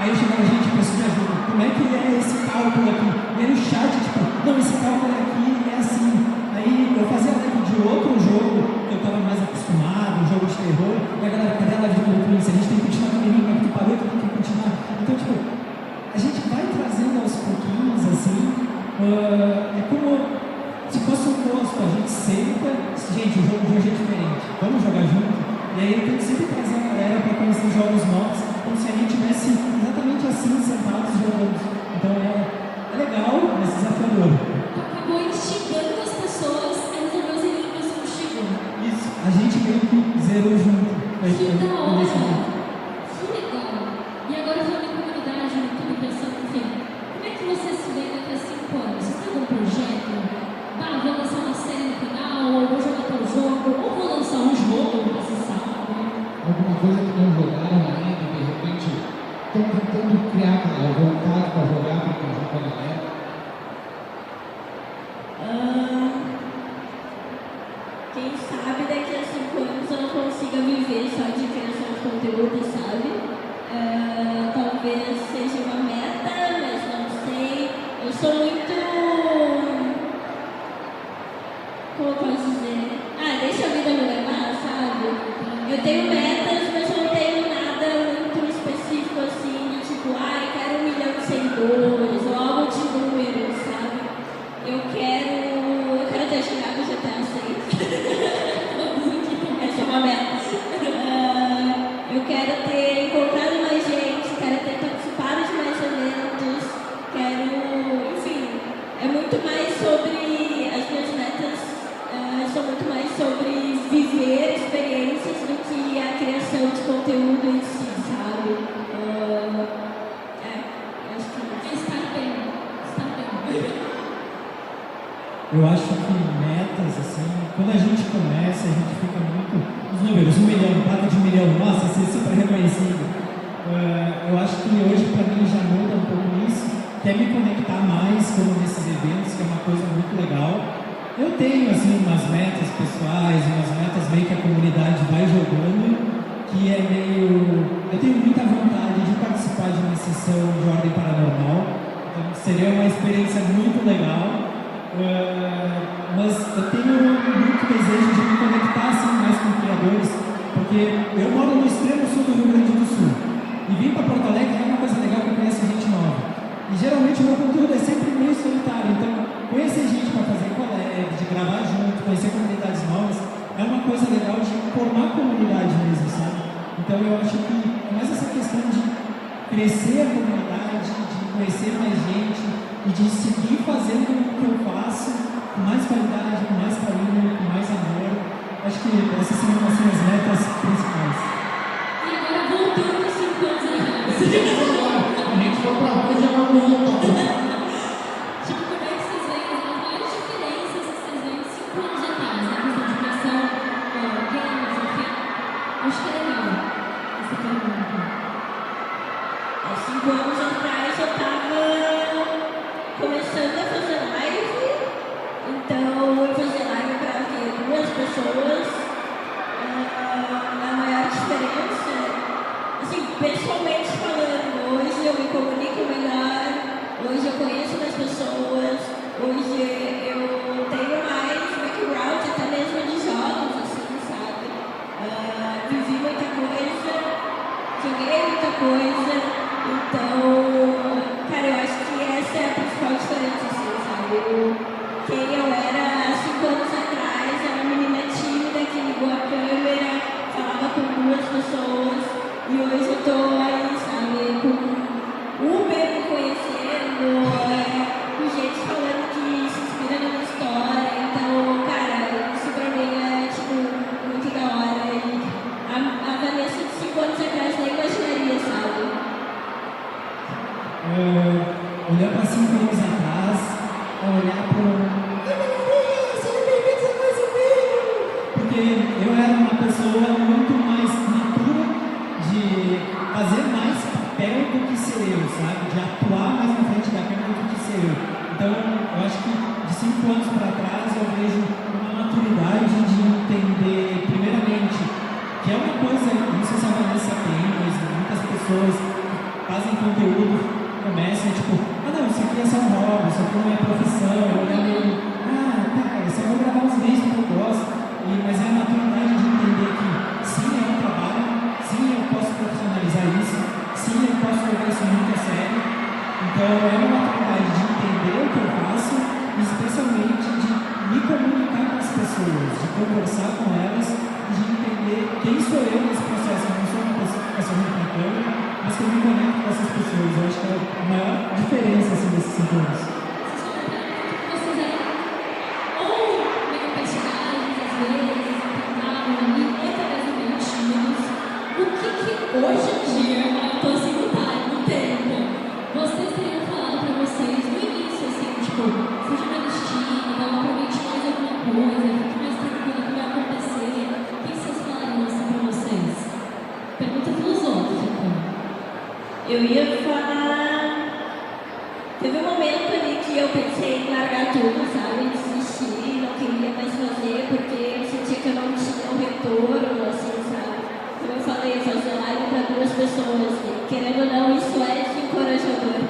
Aí eu chegava, gente, preciso de ajuda. Como é que é esse cálculo aqui? E aí no chat, tipo, não, esse cálculo aqui é assim. Aí eu fazia live de outro jogo que eu estava mais acostumado, um jogo de terror. E a galera, cadê a live de Blue Prince? A gente tem que continuar com o enigma que tu parou de senta, gente, o jogo de hoje é diferente, vamos jogar junto? E aí eu tento sempre trazer a galera para conhecer jogos novos, como se a gente estivesse exatamente assim, sentados jogando. Então é legal, mas desafiador. Acabou instigando as pessoas a resolver os enigmas contigo. Isso, a gente meio que zerou junto. Que da hora! Que legal! E agora falando em comunidade, no YouTube, pensando, enfim, como é que você se vê daqui a 5 anos? Você tem algum projeto? Vou lançar uma série no canal, ou vou jogar tal jogo, ou vou lançar um jogo, você sabe? Alguma coisa que não jogaram ainda, de repente estão tentando criar aquela vontade para jogar, para jogar com a galera. Quem sabe daqui a 5 anos eu não consiga viver só de criação de conteúdo, sabe? Talvez seja uma meta, mas não sei. Eu sou muito... Como eu posso dizer? Deixa a vida me levar, sabe? Eu tenho metas, mas não tenho nada muito específico assim, de tipo, quero 1 milhão de seguidores, ou algo de números, sabe? Eu quero ter chegado GTA 6. Essa é uma meta. Eu quero ter encontrado mais gente, quero ter participado de mais eventos, enfim, é muito mais sobre, as minhas metas são muito mais sobre viver experiências do que a criação de conteúdo em si, sabe? Acho que Está bem. Eu acho que metas, assim, quando a gente começa, a gente fica muito. Os números, 1 milhão, placa de 1 milhão, nossa, isso é super reconhecido. Eu acho que hoje, para mim, já muda um pouco isso, que é me conectar mais como nesses eventos, que é uma coisa muito legal. Eu tenho, assim, umas metas pessoais, umas metas meio que a comunidade vai jogando, que é meio... Eu tenho muita vontade de participar de uma sessão de ordem paranormal, então seria uma experiência muito legal. Mas eu tenho muito desejo de me conectar assim, mais com criadores, porque eu moro no extremo sul do Rio Grande do Sul e vir para Porto Alegre é uma coisa legal que eu conheço gente nova. E geralmente o meu conteúdo é sempre meio solitário, então conhecer gente para fazer collab, de gravar junto, conhecer comunidades novas, é uma coisa legal de formar comunidade mesmo, sabe? Então eu acho que é mais essa questão de crescer a comunidade, de conhecer mais gente e de seguir fazendo o que eu faço com mais qualidade, com mais carinho, com mais amor. Acho que essas são assim, as metas principais. E agora voltando 5 anos atrás. A gente foi pra rua e já vai voltar. Tipo, como é que vocês veem as maiores diferenças que vocês veem 5 anos atrás, na questão de criação, games, enfim? Acho que é legal essa pergunta. há 5 anos atrás eu estava começando a fazer live, então eu fazia live para ver 2 pessoas. A maior diferença, assim, pessoalmente falando, hoje eu me comunico melhor, hoje eu conheço mais pessoas, hoje eu tenho mais background até mesmo de jogos, assim, sabe? Vivi muita coisa, joguei muita coisa, então, cara, eu acho que essa é a principal diferença, assim, sabe? Quem eu era há 5 anos atrás, era uma menina tímida que ligou a câmera, falava com 2 pessoas, e hoje eu tô aí, sabe, com Uber me conhecendo, com gente falando que se inspira na minha história, então, cara, isso pra mim é, tipo, muito da hora, e a Vanessa de 5 anos atrás nem imaginaria, sabe? Olhar para 5 anos atrás, olhar para porque eu era uma pessoa muito mais natura de fazer mais papel do que ser eu, sabe? De atuar mais na frente da câmera do que ser eu. Então, eu acho que de 5 anos para trás eu vejo uma maturidade de entender, primeiramente, que é uma coisa, não sei se a Vanessa tem, mas muitas pessoas fazem conteúdo, começam tipo, não, isso aqui é só um hobby, isso aqui não é profissão, isso eu vou gravar uns vídeos que eu gosto. Mas é a maturidade de entender que sim, é um trabalho, sim, eu posso profissionalizar isso, sim, eu posso levar isso muito a sério. Então é uma maturidade de entender o que eu faço e especialmente de me comunicar com as pessoas conversar com elas e de entender quem sou eu nesse processo. Eu não sou uma pessoa que fica sorrindo para a câmera, mas que eu me conecto com essas pessoas. Eu acho que é a maior diferença assim, desses 5 anos. Vocês eram ou meio personagens, às vezes, cantavam ali, muitas vezes meio tímidos. O que hoje em dia, a possibilidade do tempo, vocês teriam falado para vocês no início, assim, tipo, seja menos tímida, aproveite mais alguma coisa, fique mais tranquila que vai acontecer. O que vocês falariam assim para vocês? Pergunta filosófica. Eu ia falar. Teve um momento ali que eu pensei em largar tudo, sabe? Desistir, não queria mais fazer, porque eu sentia que eu não tinha um retorno, assim, sabe? Como eu falei, fazer live para 2 pessoas, e querendo ou não, isso é desencorajador.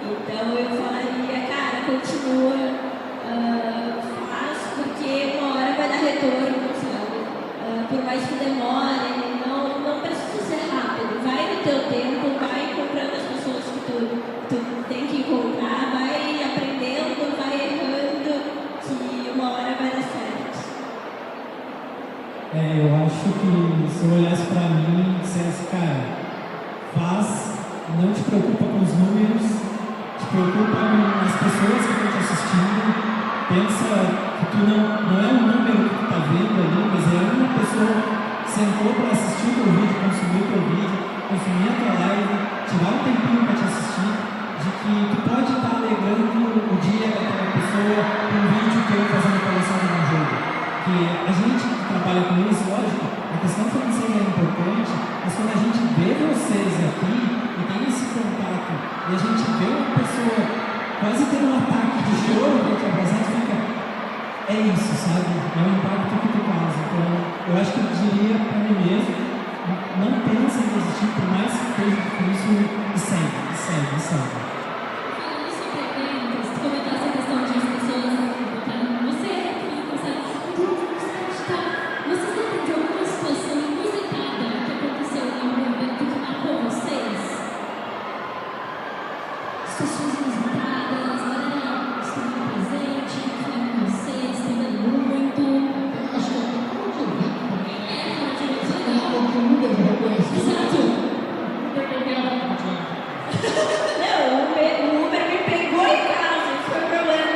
Então eu falaria, cara, continua, faz, porque uma hora vai dar retorno, sabe? Por mais que demore, não precisa ser rápido, vai no teu tempo, vai encontrando as pessoas que tu tem que encontrar, vai aprendendo, vai errando, que uma hora vai dar certo. Eu acho que se eu olhasse para mim e dissesse, cara, faz, não te preocupa com os números, te preocupa nas pessoas que estão te assistindo, pensa que tu não é um número que tu está vendo ali, mas é uma pessoa que sentou para assistir o teu vídeo, consumir o teu vídeo, consumir a tua live, tirar um tempinho para te assistir, de que tu pode estar alegrando o dia daquela pessoa com um vídeo que eu fazendo palhaçada no jogo. Que a gente que trabalha com isso, lógico, a questão financeira é importante, mas quando a gente vê vocês aqui e tem esse contato, e a gente vê uma pessoa quase tendo um ataque de choro para te abraçar, fica, é isso, sabe? É o impacto que tu faz. Então, eu acho que eu diria para mim mesmo, não pensa em desistir, por mais que seja difícil, e segue. Falando sobre eventos, tu comentou essa questão de as pessoas botando você vocês lembram de alguma situação inusitada que aconteceu em algum evento que marcou vocês? Situações inusitadas, galera estava presente, que foi com vocês, entendendo muito. Acho que até pode ver também. Pode O Uber já reconhece. Exato. Não, o Uber me pegou em casa, isso foi o problema.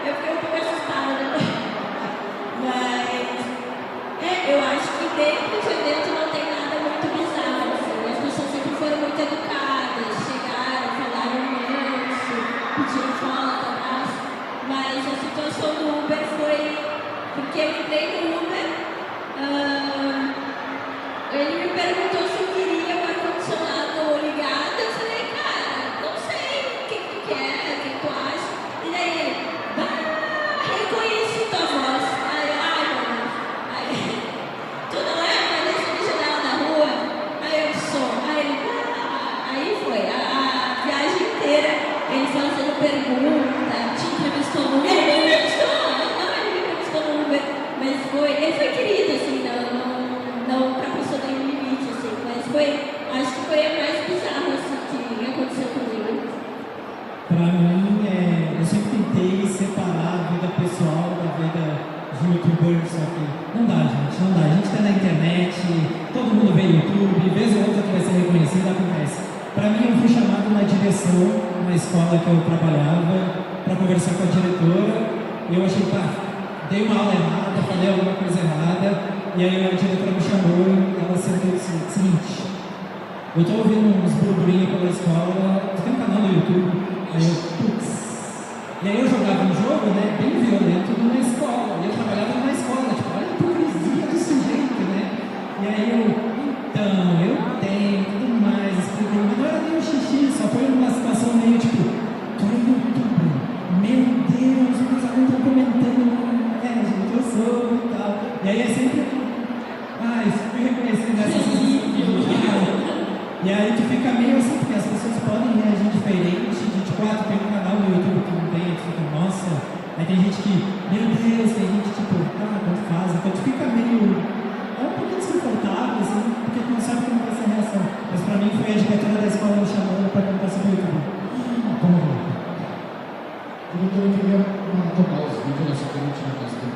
Eu fiquei um pouco assustada. Mas, eu acho que dentro de evento não tem nada muito bizarro. Assim. As pessoas sempre foram muito educadas, chegaram, falaram manso, pediram foto, abraço. Mas a situação do Uber foi porque eu entrei no Uber, ele me perguntou se eu queria o ar-condicionado ligado. Eu falei, cara, não sei o que tu quer, o que tu acha. E daí ele, reconheci tua voz. Aí eu, ai meu Deus. Aí, tu não é a Vanessa de janela da rua? Aí eu sou. Aí ele, aí foi. A viagem inteira, ele fazendo pergunta. Te entrevistou no Ele me entrevistou, ele me entrevistou no Uber. Mas ele foi querido, assim, não ultrapassou nenhum limite, assim. Mas acho que foi a mais bizarra, assim, que aconteceu comigo. Para mim, eu sempre tentei separar a vida pessoal da vida de youtuber, só que não dá, gente, não dá. A gente tá na internet, todo mundo vê YouTube, vez ou outra que vai ser reconhecido, acontece. Para mim, eu fui chamado na direção, na escola que eu trabalhava, para conversar com a diretora, e eu achei, dei uma aula errada, falei alguma coisa errada, e aí a diretora me chamou e ela sentou e disse o seguinte, eu tô ouvindo uns burburinhos pela escola, tem um canal no YouTube, aí eu, putz. E aí eu jogava um jogo, né, bem violento numa escola, e eu trabalhava numa escola, tipo, olha a hipocrisia do sujeito, né? E aí eu tenho, tudo mais, expliquei, mas não era nem um xixi, só foi uma situação meio tipo, tô no YouTube, meu Deus, meus alunos estão comentando, gente, eu sou e tal. E aí é sempre, fui reconhecido nessa situação. E aí tu fica meio assim, porque as pessoas podem reagir diferente, de tipo, tu tem um canal no YouTube que não tem, tu fica, nossa, aí tem gente que, meu Deus, tem gente tipo, quanto faz, então tu fica meio, um pouquinho desconfortável, assim, porque tu não sabe como vai ser a reação. Mas pra mim foi a diretora da escola me chamando pra perguntar sobre o YouTube. Vamos ver. Eu queria tocar os vídeos nessa frente na casa dele.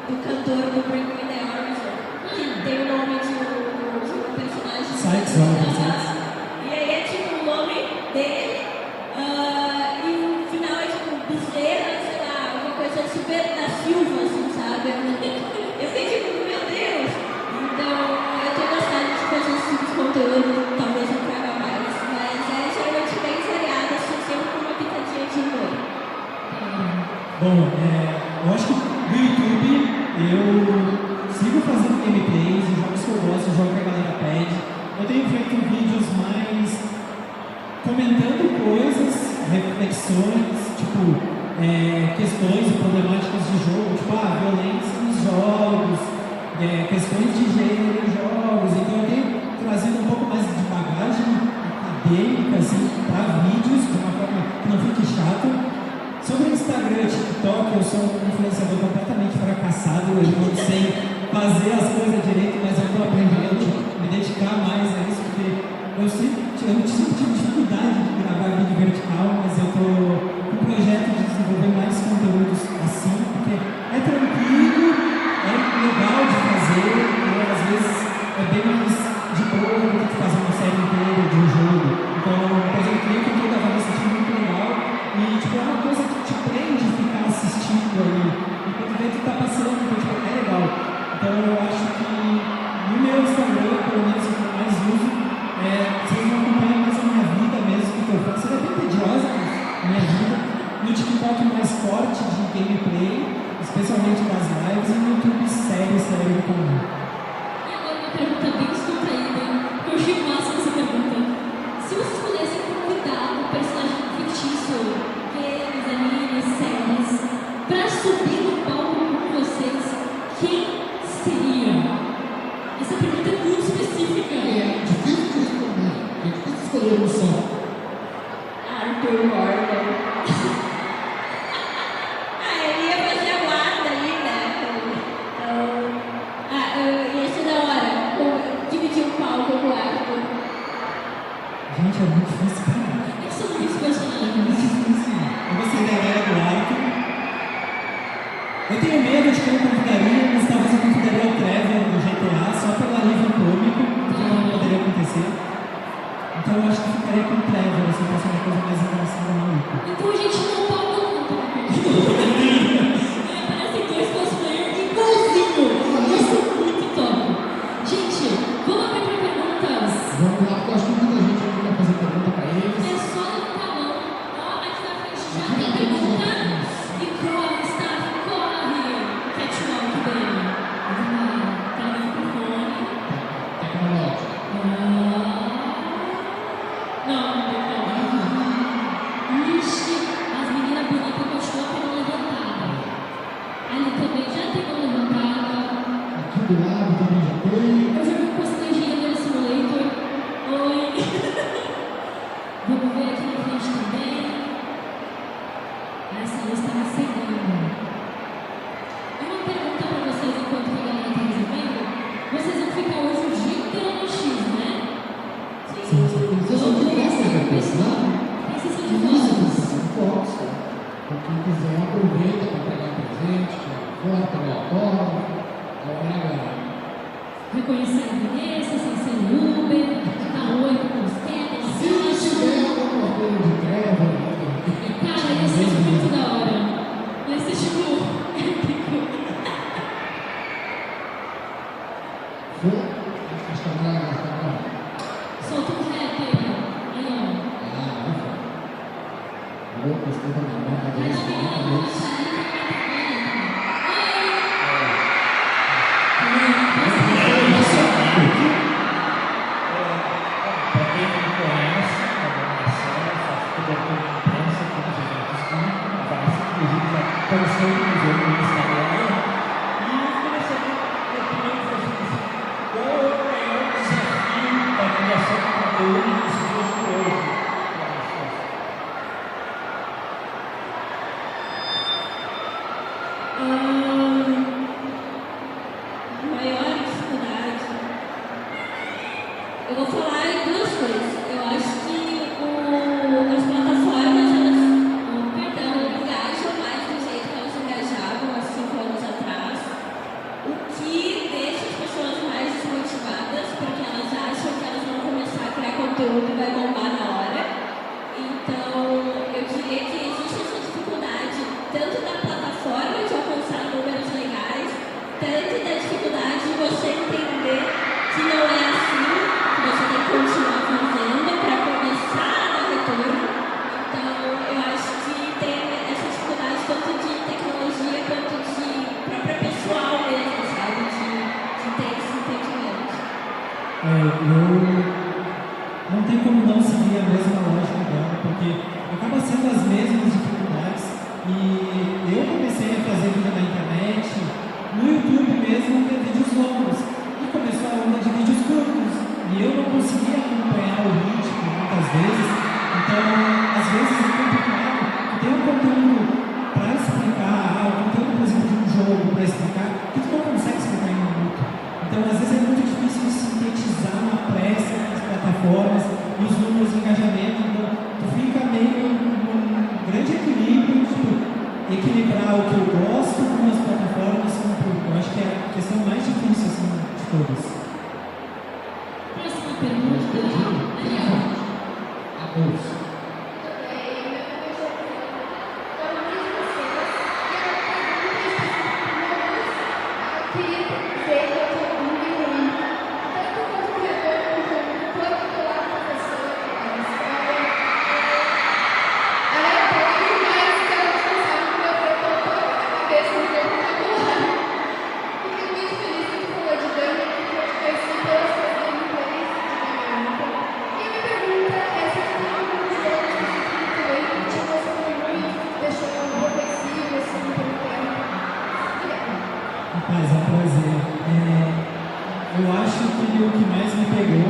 do cantor do Bring Me The Horizon, que tem o nome de um personagem. Sites, Sites. E aí é tipo o nome dele, e o final é tipo Bezerra, sei lá, uma coisa super da Silva, assim, sabe? Eu fiquei tipo, meu Deus! Então, eu tenho gostado de fazer esse tipo de conteúdo, talvez eu traga mais, mas é geralmente bem seriado, assim, sempre com uma pitadinha de humor. Bom, eu acho que no YouTube eu sigo fazendo gameplays, jogos que eu gosto, jogos que a galera pede. Eu tenho feito vídeos mais comentando coisas, reflexões, tipo, questões e problemáticas de jogo, tipo, violência nos jogos, questões de gênero em jogos. Então eu tenho trazido um pouco mais de bagagem acadêmica, assim, para vídeos, de uma forma que não fique chato. Sobre o Instagram e TikTok, eu sou um influenciador completamente fracassado, eu não sei fazer as coisas direito, mas eu estou aprendendo a me dedicar mais a isso, porque eu sempre tive dificuldade de gravar vídeo vertical, mas eu estou com um projeto de desenvolver mais conteúdos assim, porque é tranquilo, é legal de fazer, e às vezes é bem mais de boa do que fazer uma série inteira de um jogo. Então, por exemplo, eu que estava me sentindo muito legal, e tipo, é uma coisa que te prende ficar assistindo ali. Enquanto o evento está passando, então tipo, é legal. Então eu acho que no meu Instagram, pelo menos o que eu mais uso, vocês vão acompanhar mais a minha vida mesmo, que eu faço. Ela é bem tediosa, a minha vida. No TikTok mais forte de gameplay, especialmente das lives, e no YouTube sério comum. E agora uma pergunta bem descontraída, que eu achei massa essa pergunta. Se vocês pudessem convidar um personagem fictício, games, animes, séries, pra subir no palco com vocês, quem seria? Essa pergunta é muito específica. É difícil de responder. É difícil escolher um só. Arthur Morgan. Ele ia fazer a guarda ali, né? Então, ia ser da hora dividir um palco com o Arthur. Gente, é muito difícil, cara. É que são muitos É muito personagens. difícil. Eu gostei da ideia do Arthur. Eu tenho medo de que eu não convidaria, mas talvez eu convidaria o Trevor do GTA só pelo alívio cômico, que não poderia acontecer. Então eu acho que ficaria com o Trevor, assim, pra ser uma coisa mais engraçada maluca. Então a gente não palco não, tá? Parecem dois cosplayers igualzinho. Isso é muito top. Gente, vamos abrir para perguntas. Vamos lá, porque eu acho que muita gente aqui vai fazer pergunta para eles. É só levantar a mão. Ó, aqui na frente já tem pergunta. E corre, staff, corre. Catwalk dele. Tá no microfone. Tecnológico. Não, ixi, as meninas bonitas continuam com a mão levantada. Ali também já tem mão levantada. Aqui do lado também já tem. Eu já vi um postagem Gender Simulator. Oi. Vamos ver aqui na frente também. Essa lista está seguindo. E uma pergunta para vocês enquanto a galera está resolvendo. Vocês vão ficar hoje o dia inteiro no X, né? Sim. Vocês são de graça, já pensou? Tem sessão de Isso, fotos. são fotos. Então, quem quiser, aproveita para pegar presente, tirar foto, pegar autógrafo. Agora, Reconhecer a Vanessa, sem ser Uber, dar oi com os tetas. se tiver alguma coisa de Trevor, Cara, ia ser muito da hora. Ia ser tipo épico. foi? Acho que agora está bom. Solta um rap aí. Aí, ó. Vou postar na minha Mas cabeça. a menina não sabe. Para quem não me conhece, a Vanessa, eu faço cobertura de imprensa, todos os eventos públicos, a Vanessa, inclusive, já postou no jogo no Instagram. E eu queria saber a opinião de vocês. Qual é o maior desafio da criação de conteúdo nos dias de hoje? Maior dificuldade. Eu vou falar em duas coisas. Eu acho que as plataformas, elas engajam mais do jeito que elas engajavam há 5 anos atrás. não tem como não seguir a mesma lógica dela, porque acaba sendo as mesmas dificuldades. E eu comecei a fazer vídeo na internet, no YouTube mesmo, ter vídeos longos. E começou a onda de vídeos curtos. E eu não conseguia acompanhar o ritmo muitas vezes. Então, às vezes é complicado. Tem um conteúdo para explicar, um conteúdo, por exemplo, de um jogo para explicar, que tu não consegue explicar em um minuto. Então, às vezes é muito difícil sintetizar uma pressa nas plataformas e os números de engajamento. Então, tu fica meio num grande equilíbrio, tipo, equilibrar o que eu gosto com as plataformas com o público. Eu acho que é a questão mais difícil assim, de todas. Próxima pergunta. A bolsa. Rapaz, é prazer. Eu acho que o que mais me pegou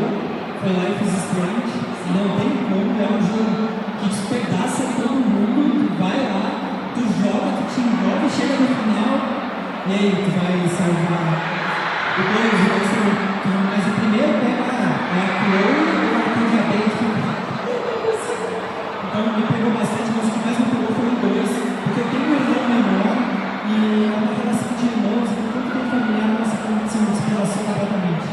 foi Life is Strange. Não tem como, é um jogo que despedaça todo mundo, tu vai lá, tu joga, tu te envolve, chega no final, e aí tu vai salvar o 2, o 2, mas o primeiro pega a Chloe e a Tia Bate. Então me pegou bastante, mas o que mais me pegou foi o 2, porque eu tenho um irmão menor e é uma relação de irmãos, tanto que familiar, nossa condição de inspiração completamente.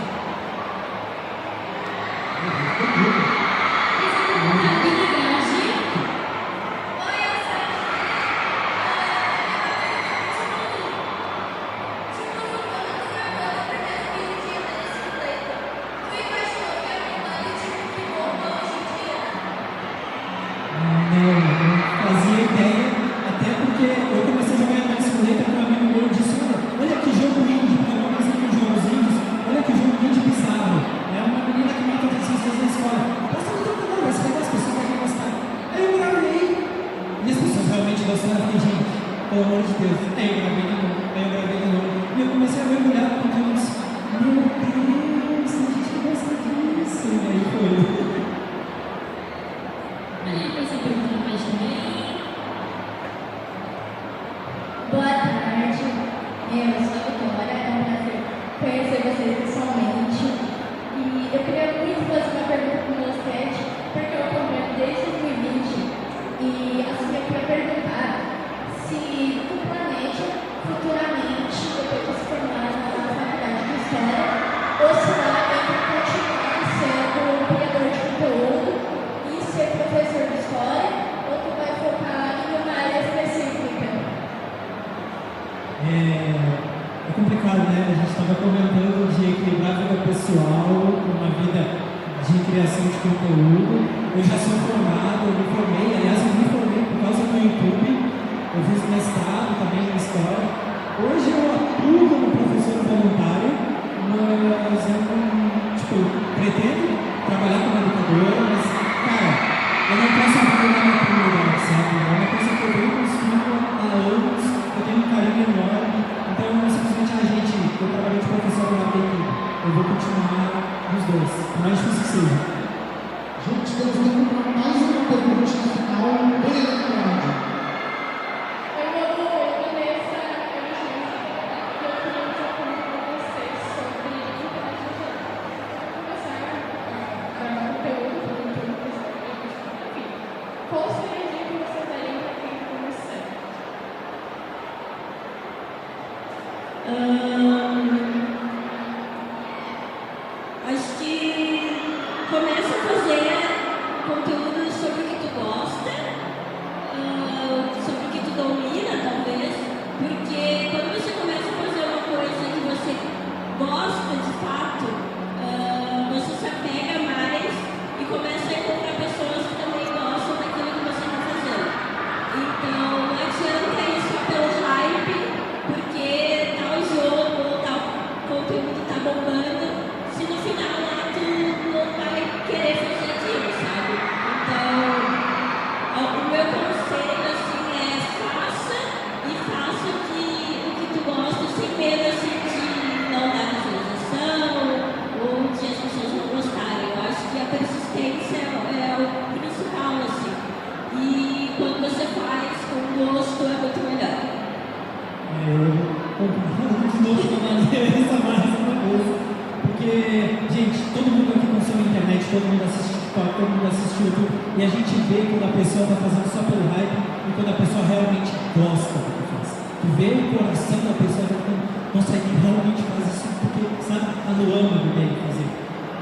e a gente vê quando a pessoa está fazendo só pelo hype e quando a pessoa realmente gosta do que faz. Tu vê o coração da pessoa que consegue realmente fazer isso porque, sabe, está no âmago dele fazer.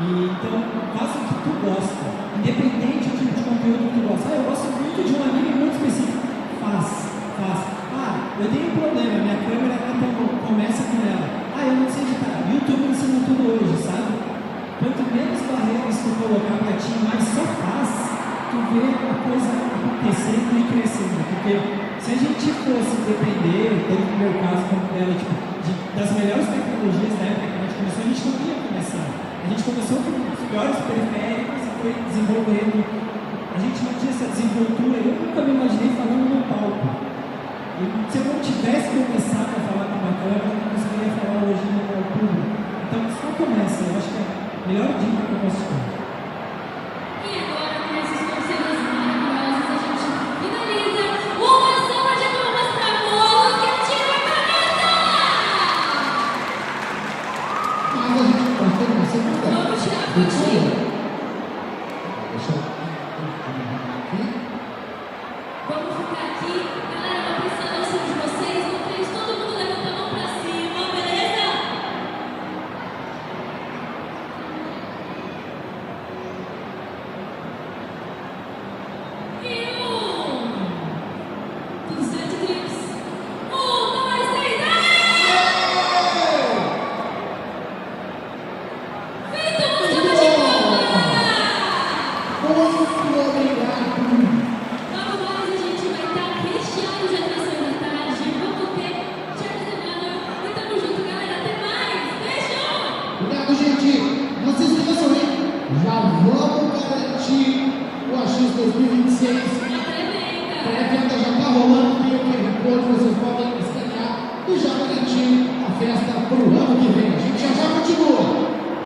E então, faça o que tu gosta, independente do tipo de conteúdo que tu gosta. Eu gosto muito de um anime muito específico. Faz. Eu tenho um problema, minha câmera começa com ela. Eu não sei editar. YouTube ensina tudo hoje, sabe? Quanto menos barreiras tu colocar pra ti, mais só faz, tu vê a coisa acontecendo e crescendo. Porque se a gente fosse depender, tanto no meu caso como dela, tipo, das melhores tecnologias da época que a gente começou, a gente não ia começar. A gente começou com os piores periféricos e foi desenvolvendo. A gente não tinha essa desenvoltura. Eu nunca me imaginei falando no palco. Se eu não tivesse começado a falar com uma câmera, eu não conseguiria falar hoje no público. Então, só começa. Eu acho que é a melhor dica que eu posso dar. E agora, com esses conselhos maravilhosos, a gente finaliza uma salva de palmas para Molo, que atira a caneta! Mas a gente pode ter uma segunda. Vamos tirar a fotinho. Deixa eu aqui. Vamos ficar aqui. Galera, vou prestar atenção de vocês. No 3, todo mundo levanta a mão pra cima, beleza? E 1. Tudo certo, Cris? 1, 2, 3, feito, uma salva de palmas! Muito obrigado. Logo mais a gente vai estar recheado de atrações à tarde. Vamos ter Charles the Miller. E tamo junto, galera. Até mais. Beijo! Obrigado, gente. Não se esqueçam, hein? Já vamos garantir o AX 2026. A pré-venda. A pré-venda já está rolando, tem o QR Code, vocês podem escanear e já garantir a festa para o ano que vem. A gente já continua.